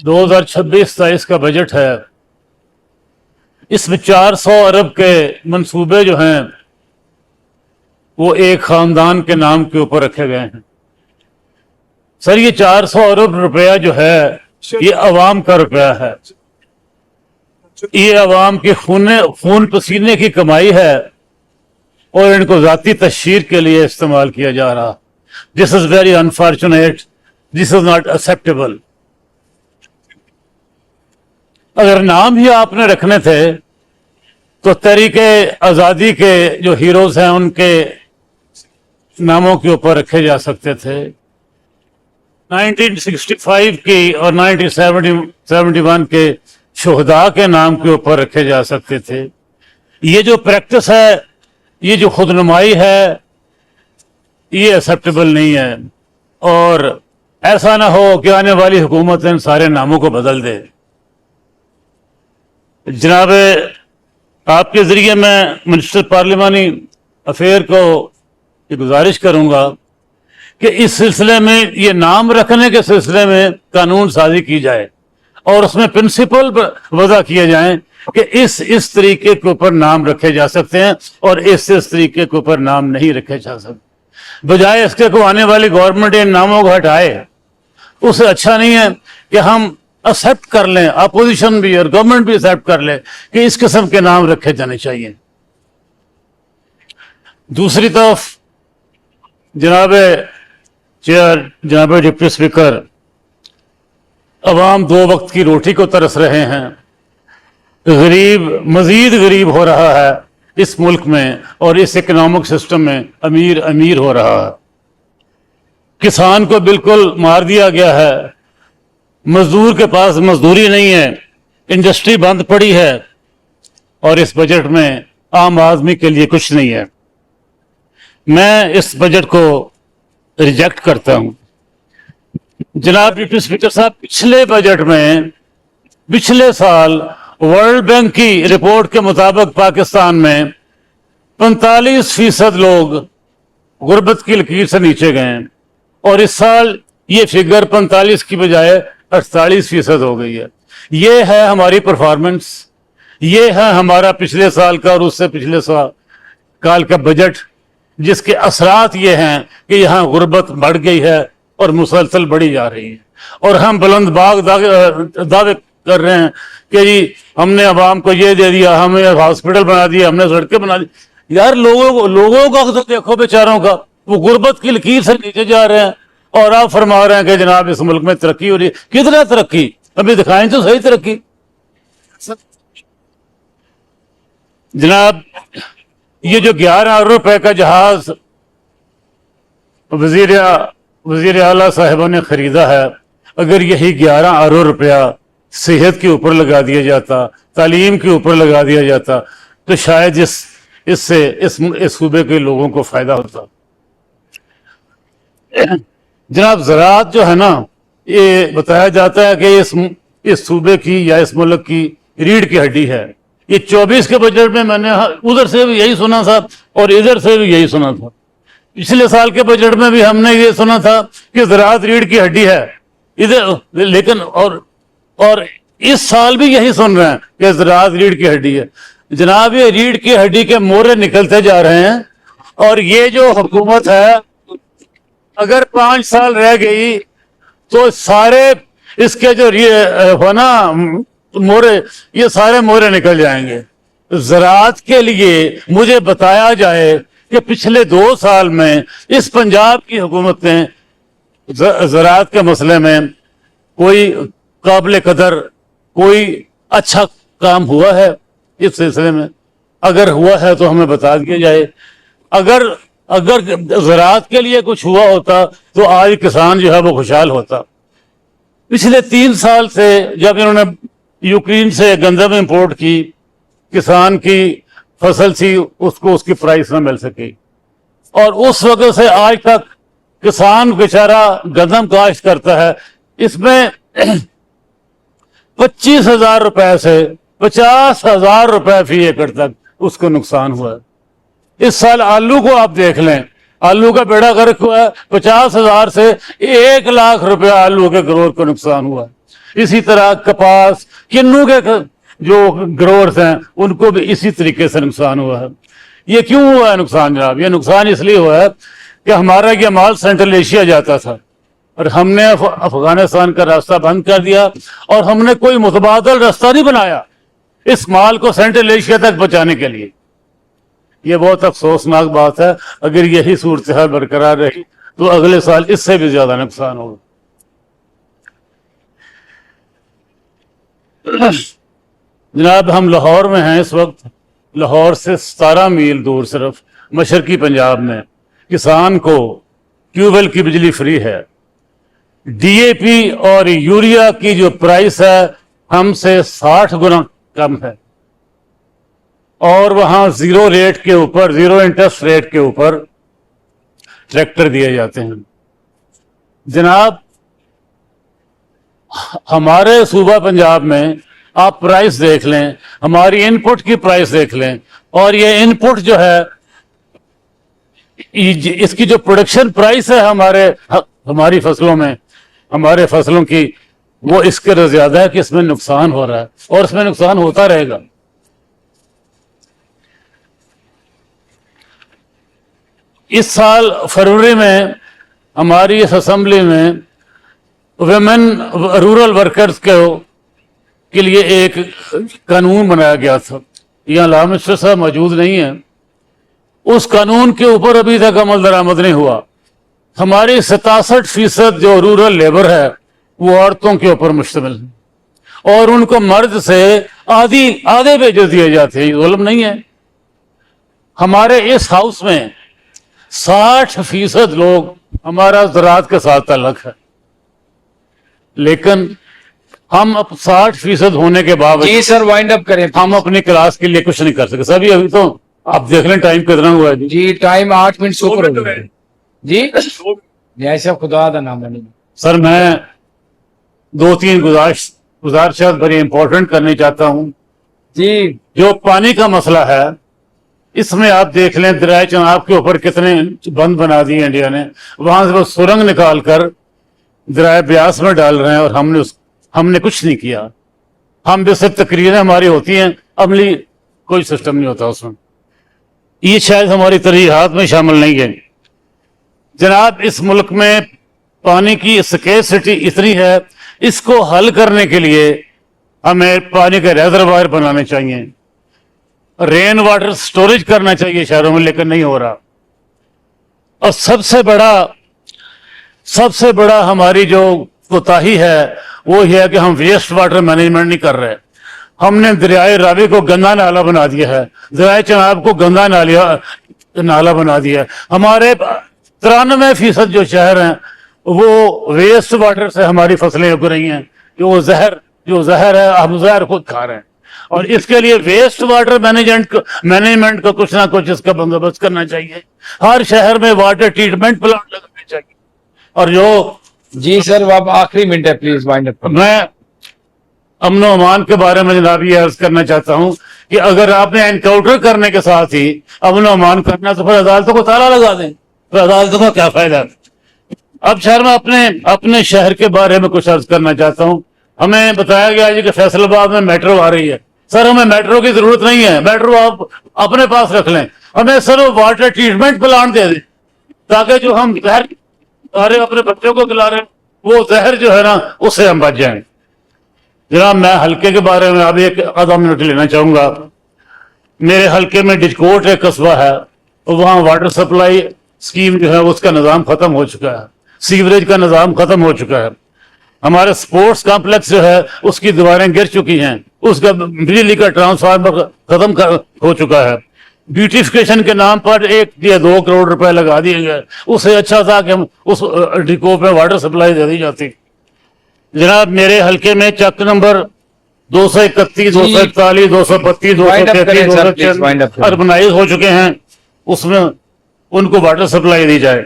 2026-27 का बजट है, इसमें 400 अरब के मंसूबे जो हैं वो एक खानदान के नाम के ऊपर रखे गए हैं। सर, ये 400 अरब रुपया जो है ये अवाम का रुपया है, ये अवाम के खून पसीने की कमाई है और इनको जाती तशहीर के लिए इस्तेमाल किया जा रहा। This is very unfortunate, this is not acceptable. अगर नाम ही आपने रखने थे तो तहरीके आज़ादी के जो हीरोज हैं उनके नामों के ऊपर रखे जा सकते थे। 1965 की और 1971 के शुहदा के नाम के ऊपर रखे जा सकते थे। ये जो प्रैक्टिस है, ये जो खुदनुमाई है, ये एक्सेप्टेबल नहीं है और ऐसा ना हो कि आने वाली हुकूमत इन सारे नामों को बदल दे। जनाब, आपके ज़रिए मैं मिनिस्टर पार्लिमानी अफेयर को ये गुजारिश करूंगा कि इस सिलसिले में, ये नाम रखने के सिलसिले में कानून साजी की जाए और उसमें प्रिंसिपल वज़ा किए जाएं कि इस तरीके के ऊपर नाम रखे जा सकते हैं और इस तरीके के ऊपर नाम नहीं रखे जा सकते। बजाय इसके को आने वाली गवर्नमेंट इन नामों को हटाए, उससे अच्छा नहीं है कि हम एक्सेप्ट कर लें, अपोजिशन भी और गवर्नमेंट भी एक्सेप्ट कर ले कि इस किस्म के नाम रखे जाने चाहिए। दूसरी तरफ जनाब चेयर, जनाब डिप्टी स्पीकर, अवाम 2 वक्त की रोटी को तरस रहे हैं। गरीब मजीद गरीब हो रहा है इस मुल्क में और इस इकोनॉमिक सिस्टम में अमीर अमीर हो रहा है। किसान को बिल्कुल मार दिया गया है, मजदूर के पास मजदूरी नहीं है, इंडस्ट्री बंद पड़ी है और इस बजट में आम आदमी के लिए कुछ नहीं है। मैं इस बजट को रिजेक्ट करता हूं। जनाब डिप्टी स्पीकर साहब, पिछले बजट में पिछले साल वर्ल्ड बैंक की रिपोर्ट के मुताबिक पाकिस्तान में 45% लोग गुर्बत की लकीर से नीचे गए हैं और इस साल ये फिगर 45 की बजाय 48% हो गई है। ये है हमारी परफॉर्मेंस, ये है हमारा पिछले साल का और उससे पिछले साल का बजट, जिसके असरात ये हैं कि यहाँ गुर्बत बढ़ गई है और मुसलसल बढ़ी जा रही है और हम बुलंद बाग दावे कर रहे हैं कि जी हमने अवाम को ये दे दिया, हमें हॉस्पिटल बना दिया, हमने सड़कें बना दी। यार, लोगों का तो देखो बेचारों का, वो गुर्बत की लकीर से नीचे जा रहे हैं और आप फरमा रहे हैं कि जनाब इस मुल्क में तरक्की हो रही है। कितना तरक्की? अभी दिखाएं तो सही तरक्की। जनाब, ये जो 11 अरब रुपए का जहाज वजीर आला साहिबा ने खरीदा है, अगर यही 11 अरब रुपया सेहत के ऊपर लगा दिया जाता, तालीम के ऊपर लगा दिया जाता, तो शायद इससे इस सूबे के लोगों को फायदा होता। जनाब, ज़राअत जो है ना, ये बताया जाता है कि इस सूबे की या इस मुल्क की रीढ़ की हड्डी है। ये 24 के बजट में मैंने उधर से भी यही सुना था और इधर से भी यही सुना था। पिछले साल के बजट में भी हमने ये सुना था कि ज़राअत रीढ़ की हड्डी है इधर, लेकिन और इस साल भी यही सुन रहे हैं कि ज़राअत रीढ़ की हड्डी है। जनाब, ये रीढ़ की हड्डी के मोरे निकलते जा रहे हैं और ये जो हुकूमत है, अगर 5 साल रह गई तो सारे इसके जो हो ना मोरे, ये सारे मोरे निकल जाएंगे। ज़राअत के लिए मुझे बताया जाए कि पिछले 2 साल में इस पंजाब की हुकूमत ने ज़राअत के मसले में कोई काबिल कदर कोई अच्छा काम हुआ है इस सिलसिले में? अगर हुआ है तो हमें बता दिया जाए। अगर ज़राअत के लिए कुछ हुआ होता तो आज किसान जो है वो खुशहाल होता। पिछले 3 साल से जब इन्होंने यूक्रेन से गंदम इंपोर्ट की, किसान की फसल थी उसको उसकी प्राइस न मिल सकी और उस वक्त से आज तक किसान बेचारा गंदम काश्त करता है, इसमें 25,000 रुपए से 50,000 रुपए फी एकड़ तक उसको नुकसान हुआ है। इस साल आलू को आप देख लें, आलू का बेड़ा गर्क हुआ है, 50,000 से 1 लाख रुपया आलू के करोड़ को नुकसान हुआ है। इसी तरह कपास, किन्नू के जो ग्रोअर्स हैं उनको भी इसी तरीके से नुकसान हुआ है। ये क्यों हुआ है नुकसान जनाब? ये नुकसान इसलिए हुआ है कि हमारा ये माल सेंट्रल एशिया जाता था और हमने अफगानिस्तान का रास्ता बंद कर दिया और हमने कोई मुतबादल रास्ता नहीं बनाया इस माल को सेंट्रल एशिया तक पहुंचाने के लिए। ये बहुत अफसोसनाक बात है। अगर यही सूरत हाल बरकरार रही तो अगले साल इससे भी ज्यादा नुकसान होगा। जनाब हम लाहौर में हैं इस वक्त। लाहौर से 17 मील दूर सिर्फ मशरकी पंजाब में किसान को ट्यूबवेल की बिजली फ्री है। डीएपी और यूरिया की जो प्राइस है हमसे 60 गुना कम है और वहां जीरो रेट के ऊपर, जीरो इंटरेस्ट रेट के ऊपर ट्रैक्टर दिए जाते हैं। जनाब हमारे सूबा पंजाब में आप प्राइस देख लें, हमारी इनपुट की प्राइस देख लें और ये इनपुट जो है इसकी जो प्रोडक्शन प्राइस है हमारी फसलों में, हमारे फसलों की, वो इसके ज्यादा है कि इसमें नुकसान हो रहा है और इसमें नुकसान होता रहेगा। इस साल फरवरी में हमारी इस असेंबली में वुमेन रूरल वर्कर्स के लिए एक कानून बनाया गया था। यहाँ लॉ मिनिस्टर साहब मौजूद नहीं है। उस कानून के ऊपर अभी तक अमल दरामद नहीं हुआ। हमारी 67% जो रूरल लेबर है वो औरतों के ऊपर मुश्तमिल है और उनको मर्द से आधे वेजेस दिए जाते हैं। जुल्म नहीं है। हमारे इस हाउस में 60% लोग हमारा ज़राअत के साथ ताल्लुक है, लेकिन हम अब 60% होने के बावजूद जी सर वाइंड अप करें हम अपनी क्लास के लिए कुछ नहीं कर सकते। सभी अभी तो आप देख लें टाइम कितना हुआ है जी। टाइम 8 मिनट से ऊपर हो गया जी। ऐसा खुदा का नाम नहीं सर। मैं 2-3 गुजारिशात बड़ी इंपॉर्टेंट करनी चाहता हूँ जी। जो पानी का मसला है इसमें आप देख लें दरिया चनाब के ऊपर कितने बंद बना दिए इंडिया ने। वहां से वो सुरंग निकाल कर दरिया ब्यास में डाल रहे हैं और हमने कुछ नहीं किया। हम भी सिर्फ तकरीरें हमारी होती हैं, अमली कोई सिस्टम नहीं होता उसमें। ये शायद हमारी तरजीहात में शामिल नहीं है। जनाब इस मुल्क में पानी की स्केर्सिटी इतनी है, इसको हल करने के लिए हमें पानी के रिजर्वायर बनाने चाहिए, रेन वाटर स्टोरेज करना चाहिए शहरों में, लेकिन नहीं हो रहा। और सबसे बड़ा हमारी जो कोताही है वो ये है कि हम वेस्ट वाटर मैनेजमेंट नहीं कर रहे। हमने दरियाए रावी को गंदा नाला बना दिया है, दरियाए चनाब को गंदा नाला बना दिया है। हमारे 93% जो शहर हैं वो वेस्ट वाटर से हमारी फसलें उग रही हैं। जो जहर है हम जहर खुद खा रहे हैं और इसके लिए वेस्ट वाटर मैनेजमेंट को कुछ ना कुछ इसका बंदोबस्त करना चाहिए। हर शहर में वाटर ट्रीटमेंट प्लांट लगाने चाहिए। और जो जी सर अब आखिरी मिनट है, प्लीज वाइंड अप। मैं अमन व अमान के बारे में जनाब ये अर्ज करना चाहता हूं कि अगर आपने एनकाउंटर करने के साथ ही अमन व अमान करना तो फिर अदालतों को ताला लगा दें, फिर अदालतों का क्या फायदा। अब शहर में अपने शहर के बारे में कुछ अर्ज करना चाहता हूं। हमें बताया गया जी कि फैसलाबाद में मेट्रो आ रही है। सर हमें मेट्रो की जरूरत नहीं है, मेट्रो आप अपने पास रख लें। हमें सर वाटर ट्रीटमेंट प्लांट दे दें ताकि जो हम जहर सारे अपने बच्चों को खिला रहे हैं वो जहर जो है ना उससे हम बच जाएं। जनाब मैं हल्के के बारे में अभी एक आधा मिनट लेना चाहूंगा। मेरे हल्के में डिजकोट एक कस्बा है, वहां वाटर सप्लाई स्कीम जो है उसका निज़ाम खत्म हो चुका है, सीवरेज का निज़ाम खत्म हो चुका है। हमारे स्पोर्ट्स कॉम्प्लेक्स जो है उसकी दीवारें गिर चुकी हैं, उसका बिजली का ट्रांसफार्मर खत्म हो चुका है। ब्यूटिफिकेशन के नाम पर 1 या 2 करोड़ रुपए लगा दिए गए। उससे अच्छा था कि हम उस डिको में वाटर सप्लाई दे दी जाती। जनाब मेरे हल्के में चक नंबर 231, 241, 232, 233, 236 अर्बनाइज हो चुके हैं, उसमें उनको वाटर सप्लाई दी जाए।